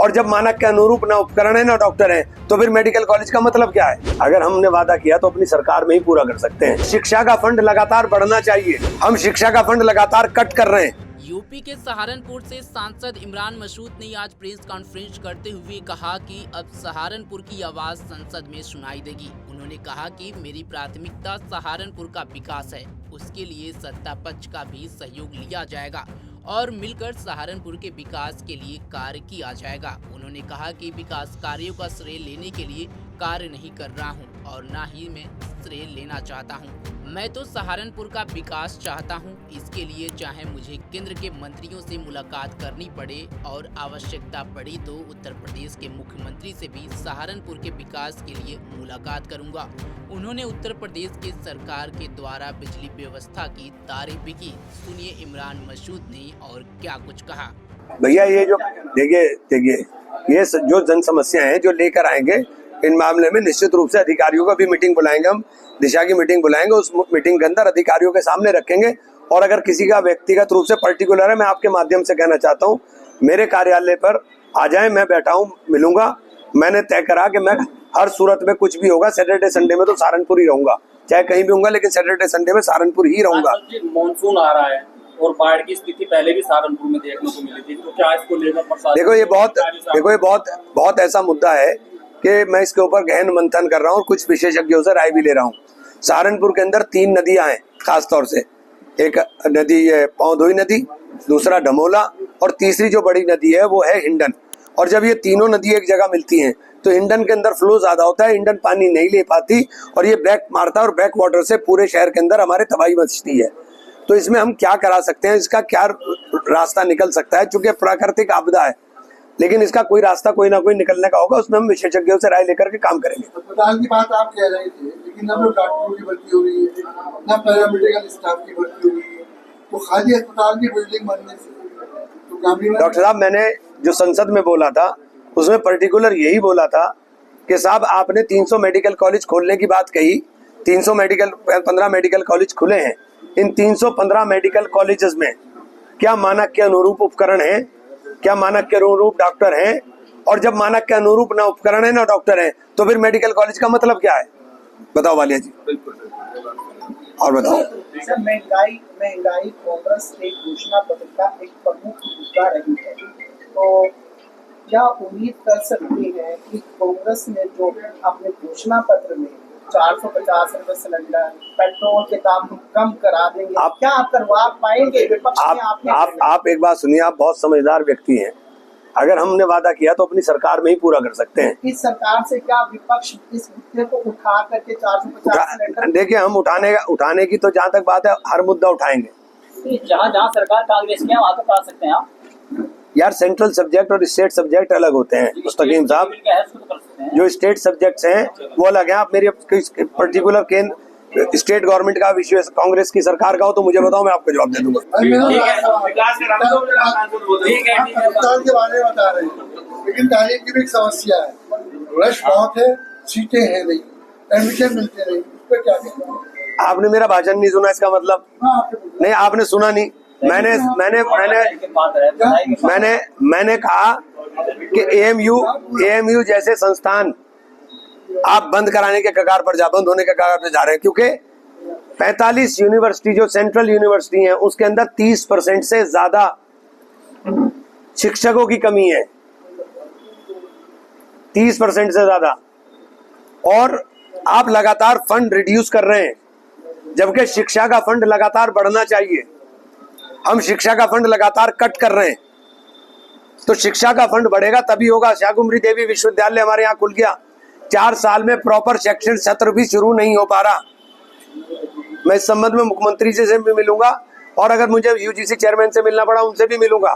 और जब मानक के अनुरूप ना उपकरण है ना डॉक्टर है, तो फिर मेडिकल कॉलेज का मतलब क्या है? अगर हमने वादा किया तो अपनी सरकार में ही पूरा कर सकते हैं। शिक्षा का फंड लगातार बढ़ना चाहिए, हम शिक्षा का फंड लगातार कट कर रहे हैं। यूपी के सहारनपुर से सांसद इमरान मसूद ने आज प्रेस कॉन्फ्रेंस करते हुए कहा कि अब सहारनपुर की आवाज संसद में सुनाई देगी। उन्होंने कहा कि मेरी प्राथमिकता सहारनपुर का विकास है, उसके लिए सत्ता पक्ष का भी सहयोग लिया जाएगा और मिलकर सहारनपुर के विकास के लिए कार्य किया जाएगा। उन्होंने कहा कि विकास कार्यों का श्रेय लेने के लिए कार्य नहीं कर रहा हूं और न ही मैं श्रेय लेना चाहता हूं। मैं तो सहारनपुर का विकास चाहता हूं। इसके लिए चाहे मुझे केंद्र के मंत्रियों से मुलाकात करनी पड़े और आवश्यकता पड़ी तो उत्तर प्रदेश के मुख्यमंत्री से भी सहारनपुर के विकास के लिए मुलाकात करूंगा। उन्होंने उत्तर प्रदेश की सरकार के द्वारा बिजली व्यवस्था की तारीफ भी की। सुनिए इमरान मसूद ने और क्या कुछ कहा। भैया ये जो देखिए ये जो जन समस्या है जो लेकर आएंगे, इन मामले में निश्चित रूप से अधिकारियों का भी मीटिंग बुलाएंगे, हम दिशा की मीटिंग बुलाएंगे। उस मीटिंग के अंदर अधिकारियों के सामने रखेंगे और अगर किसी का व्यक्तिगत रूप से पर्टिकुलर है, मैं आपके माध्यम से कहना चाहता हूँ, मेरे कार्यालय पर आ जाए, मैं बैठा हूँ, मिलूंगा। मैंने तय करा कि मैं हर सूरत में कुछ भी होगा सैटरडे संडे में तो सहारनपुर ही रहूंगा, चाहे कहीं भी होऊंगा, लेकिन सैटरडे संडे में सहारनपुर ही रहूंगा। मानसून आ रहा है और बाढ़ की स्थिति पहले भी सहारनपुर में देखने को मिली थी, तो क्या इसको लेकर प्रशासन देखो ये बहुत ऐसा मुद्दा है कि मैं इसके ऊपर गहन मंथन कर रहा हूँ और कुछ विशेषज्ञों से राय भी ले रहा हूँ। सहारनपुर के अंदर 3 नदियां हैं खास तौर से, एक नदी है पौधोई नदी, दूसरा ढमोला और तीसरी जो बड़ी नदी है वो है हिंडन। और जब ये तीनों नदी एक जगह मिलती हैं तो हिंडन के अंदर फ्लो ज्यादा होता है, हिंडन पानी नहीं ले पाती और ये बैक मारता है और बैक वाटर से पूरे शहर के अंदर हमारे तबाही मचती है। तो इसमें हम क्या करा सकते हैं, इसका क्या रास्ता निकल सकता है? चूंकि प्राकृतिक आपदा है, लेकिन इसका कोई रास्ता कोई ना कोई निकलने का होगा, उसमें हम विशेषज्ञों से राय लेकर के काम करेंगे। अस्पताल की बात आप कह रहे थे, लेकिन न डॉक्टरों की भर्ती हो रही है, न पैरामेडिकल स्टाफ की भर्ती हो रही है, तो खाली अस्पताल की बिल्डिंग बनने से तो डॉक्टर साहब, मैंने जो संसद में बोला था उसमें पर्टिकुलर यही बोला था कि साहब आपने 300 मेडिकल कॉलेज खोलने की बात कही। 15 मेडिकल कॉलेज खुले हैं। इन 315 मेडिकल कॉलेजेस में क्या मानक के अनुरूप उपकरण है, क्या मानक के अनुरूप डॉक्टर हैं? और जब मानक के अनुरूप ना उपकरण है ना डॉक्टर हैं, तो फिर मेडिकल कॉलेज का मतलब क्या है? बताओ वालिया जी। और बताओ सर, महंगाई कांग्रेस के घोषणा पत्र का एक प्रमुख मुद्दा रही है, तो क्या उम्मीद कर सकते हैं कि कांग्रेस ने जो अपने घोषणा पत्र में 450 रुपए सिलेंडर, पेट्रोल के दाम कम करा देंगे, क्या आप करवा पाएंगे? विपक्ष में आप एक बात सुनिए, आप बहुत समझदार व्यक्ति हैं। अगर हमने वादा किया तो अपनी सरकार में ही पूरा कर सकते हैं। इस सरकार से क्या विपक्ष इस मुद्दे को उठा करके 450 सिलेंडर? देखिए, हम उठाने की तो जहाँ तक बात है हर मुद्दा उठाएंगे। जहाँ सरकार कांग्रेस की है वहाँ तो कर सकते हैं आप। यार, सेंट्रल सब्जेक्ट और स्टेट सब्जेक्ट अलग होते हैं मुस्तकीम साहब। जो स्टेट सब्जेक्ट्स हैं वो अलग हैं। आप मेरी पर्टिकुलर केंद्र स्टेट गवर्नमेंट का विषय कांग्रेस की सरकार का हो तो मुझे बताओ, मैं आपको जवाब दे दूंगा। अस्पताल के बारे में बता रहे हैं, लेकिन तालीम की भी एक समस्या है, रश बहुत है, सीटें हैं नहीं, एडमिशन मिलते नहीं, उस पर क्या कहना? आपने मेरा भाषण नहीं सुना, इसका मतलब नहीं, आपने सुना नहीं। मैंने कहा कि एएमयू जैसे संस्थान आप बंद होने के कगार पर जा रहे हैं, क्योंकि 45 यूनिवर्सिटी जो सेंट्रल यूनिवर्सिटी हैं उसके अंदर 30% से ज्यादा शिक्षकों की कमी है, 30% से ज्यादा। और आप लगातार फंड रिड्यूस कर रहे हैं, जबकि शिक्षा का फंड लगातार बढ़ना चाहिए। हम शिक्षा का फंड लगातार कट कर रहे हैं। तो शिक्षा का फंड बढ़ेगा तभी होगा। शाकुंभरी देवी विश्वविद्यालय हमारे यहाँ खुल गया, 4 साल में प्रॉपर शैक्षणिक सत्र भी शुरू नहीं हो पा रहा। मैं इस संबंध में मुख्यमंत्री से भी मिलूंगा और अगर मुझे यूजीसी चेयरमैन से मिलना पड़ा उनसे भी मिलूंगा।